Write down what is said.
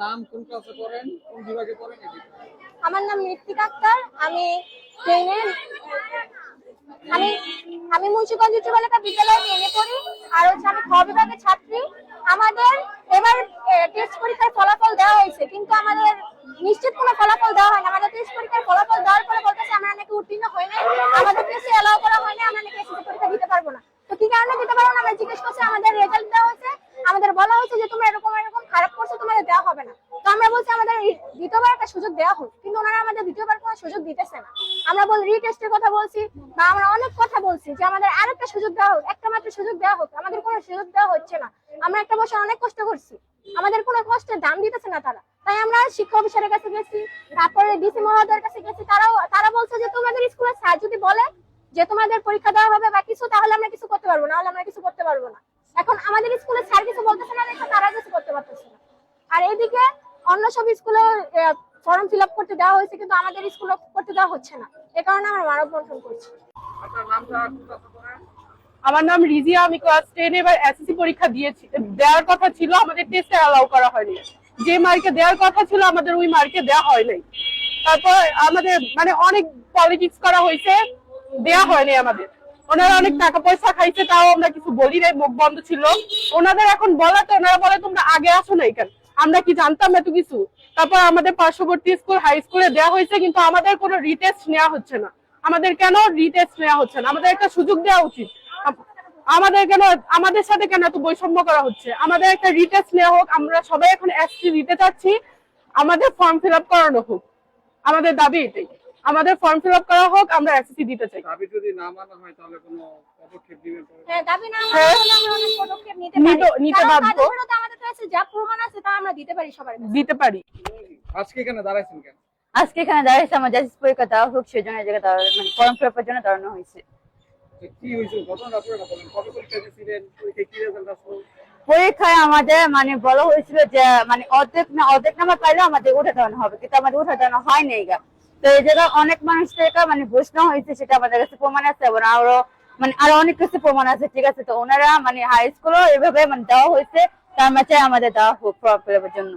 নাম, কোন ক্লাসে পড়েন, কোন বিভাগে পড়েন? আমার নাম ঋত্বিকা আক্তার। আমি ট্রেনে আমি আমি মুন্সিগঞ্জ উচ্চ বালিকা বিদ্যালয়ে ট্রেনে পড়ি। আর হচ্ছে আমি খ বিভাগের ছাত্রী। আমাদের এবার টেস্ট পরীক্ষার ফলাফল দেওয়া হয়েছে, কিন্তু আমাদের নিশ্চিত কোনো ফলাফল দেওয়া হয় না। আমাদের টেস্ট পরীক্ষার ফলাফল দেওয়ার পরে বলতেছে আমরা নাকি উত্তীর্ণ হই নাই, আমাদের টেস্টে এলাও করা হয় না, আমরা নাকি এসএসসি পরীক্ষা দিতে পারবো না। তো কি কারণে দিতে পারবো না আমরা জিজ্ঞেস করছি, আমাদের রেজাল্ট দেওয়া হয়েছে, আমাদের বলা হয়েছে যে তোমরা এরকম এরকম খারাপ করছো, তোমাদের দেওয়া হবে না। তো আমরা বলছি আমাদের দ্বিতীয়বার একটা সুযোগ দেওয়া হোক, কিন্তু ওনারা আমাদের দ্বিতীয়বার কোনো সুযোগ দিতেছে না। আমরা রিটেস্টের কথা বলছি বা আমরা অনেক কথা বলছি যে আমাদের আরেকটা সুযোগ দেওয়া হোক, একটা মাত্র সুযোগ দেওয়া হোক, আমাদের কোনো সুযোগ দেওয়া হচ্ছে না। আমরা একটা বছর অনেক কষ্ট করছি, আমাদের কোনো কষ্টের দাম দিতেছে না তারা। তাই আমরা শিক্ষা অফিসারের কাছে গেছি, তারপরে ডিসি মহোদয়ের কাছে গেছি। তারা বলছে যে তোমাদের স্কুলের স্যার যদি বলে যে তোমাদের পরীক্ষা দেওয়া হবে বা কিছু, তাহলে আমরা কিছু করতে পারবো না, নাহলে আমরা কিছু করতে পারবো না। এখন আমাদের স্কুলের স্যার কিছু বলতেছে না, দেখো তারা কিছু করতে পারতেছে না। আর এইদিকে অন্য সব স্কুলে ফর্ম ফিল আপ করতে দেওয়া হয়েছে, কিন্তু আমাদের স্কুলে করতে দেওয়া হচ্ছে না। এই কারণে আমরা মানববন্ধন করছি। আপনার নামটা, কোন ক্লাসে পড়েন? আমার নাম রিজিয়া। আমি ক্লাস 10 এবার এসএসসি পরীক্ষা দিয়েছি, দেওয়ার কথা ছিল, আমাদের টেস্টে অ্যালাউ করা হয়নি। যে মার্কে দেওয়ার কথা ছিল আমাদের ওই মার্কে দেওয়া হয় নাই। তারপর আমাদের মানে অনেক পলিটিক্স করা হয়েছে, দেওয়া হয়নি আমাদের। ওনারা অনেক টাকা পয়সা খাইছে, তাও আমরা কিছু বলি নাই, মুখ বন্ধ ছিল। ওনাদের এখন বলাতে ওনারা বলে তোমরা আগে আসো নাই কেন, আমরা কি জানতাম এত কিছু। তারপর আমাদের পার্শ্ববর্তী স্কুল হাই স্কুলে দেওয়া হয়েছে, কিন্তু আমাদের কোনো রিটেস্ট নেওয়া হচ্ছে না। আমাদের কেন রিটেস্ট নেওয়া হচ্ছে না? আমাদের একটা সুযোগ দেওয়া উচিত। আমাদের কেন, আমাদের সাথে কেন এত বৈষম্য করা হচ্ছে? আমাদের একটা রিটেস্ট নেওয়া হোক। আমরা সবাই এখন এসসি দিতে চাচ্ছি, আমাদের ফর্ম ফিল আপ করানো হোক। আমাদের দাবি এটাই, আমাদের ফর্ম ফিল আপ করা হোক, আমরা এসএসসি দিতে চাই। দাবি যদি না মানা হয় তাহলে কোনো পদক্ষেপ দিবেন? হ্যাঁ, দাবি না মানা হলে আমরা অনেক পদক্ষেপ নিতে বাধ্য। আমাদের কাছে যা প্রমাণ আছে তা আমরা দিতে পারি, সবার কাছে দিতে পারি। আজকে এখানে দাঁড়াইছেন কেন? আজকে এখানে দাঁড়িয়েছে আমার জাস্টিস পরীক্ষা দেওয়া হোক, সেজন্য এই জায়গায় মানে ফর্ম ফিল আপের জন্য দাঁড়ানো হয়েছে। কি হয়েছে ঘটনাটা পুরোটা বলেন। কবে পরীক্ষা দিয়েছিলেন, পরীক্ষায় কি রেজাল্ট আসলো? পরীক্ষায় আমাদের মানে বলা হয়েছিল যে মানে অর্ধেক নাম্বার পাইলে আমাদের উঠে দেওয়ানো হবে, কিন্তু আমাদের উঠে দেওয়ানো হয়নি। তো এই জায়গায় অনেক মানুষ থেকে মানে ঘুষ নেওয়া হয়েছে, সেটা আমাদের কাছে প্রমাণ আছে, এবং আরো অনেক কিছু প্রমাণ আছে। ঠিক আছে, তো ওনারা মানে হাই স্কুলও এভাবে মানে দেওয়া হয়েছে, তার মাঝে আমাদের দেওয়া হোক ফর্ম ফিল আপের জন্য।